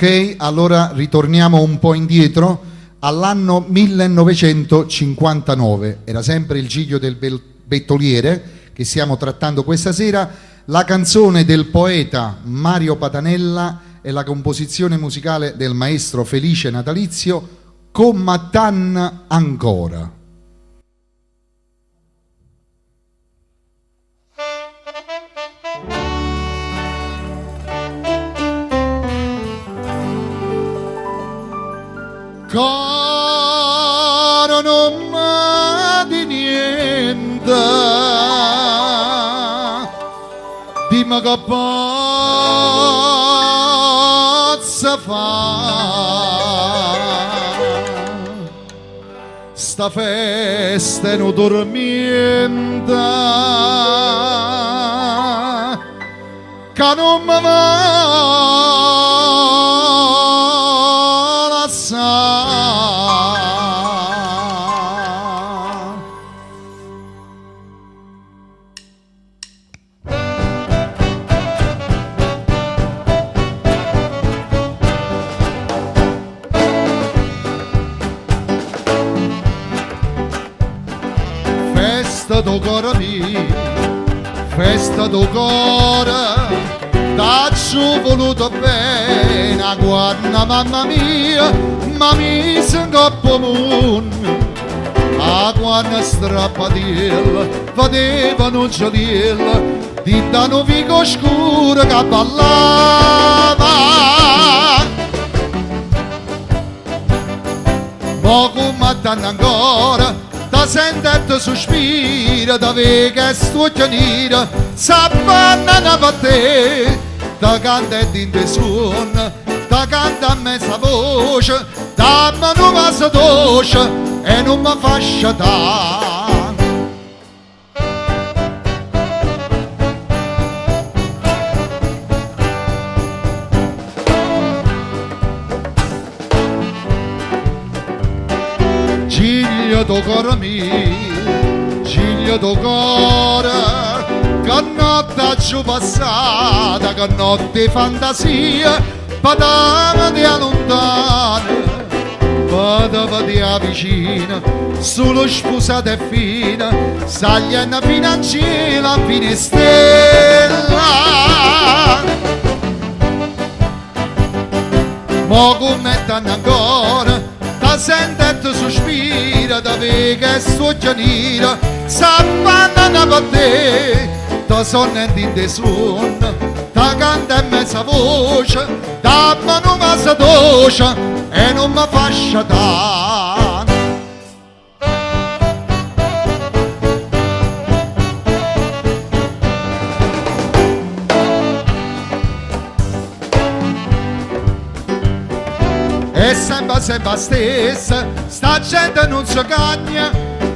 Ok, allora ritorniamo un po' indietro all'anno 1959. Era sempre il Giglio del Bettoliere che stiamo trattando questa sera. La canzone del poeta Mario Patanella e la composizione musicale del maestro Felice Natalizio, Commattan ancora. Caro non m'ha di niente, dimmi che posso fare, sta festa è non dormiente, che non mi va. Festa do cuore mio, festa do cuore, t'ho voluto bene, guarda mamma mia, ma mi s'ingoppo moon. A guarda strappatiella, vedevano un giadiella, di danno vico scuro che ballava. Ma commattan ancora, da sentette sospira, da vega e stuccia nera, s'abbandona per te, da canta e dinte suona, da canta a mezza voce, dammi una casa dolce e non mi fa sciatare. Giglio do cuore mio, giglio do cuore, che notte giù passata, che notte fantasia, padama di lontana, padama di vicina, solo sposata e fina, sagliano fino a cielo, a finestrella. Mo commettono ancora, da sentette sospira, da vega e stuccia nera, s'abbandona per te, da sonno e dinte suona, da canta e mezza voce, dammi una casa dolce e non mi fa sciatare. E sempre stessa, sta gente non si cagna,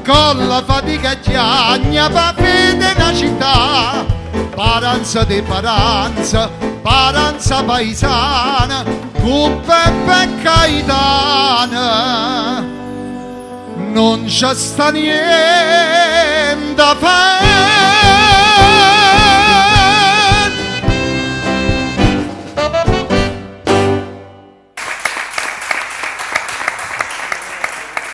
con la fatica e chiagna, va fede una città, paranza di paranza, paranza paesana, con Peppe e Caetana, non c'è sta niente.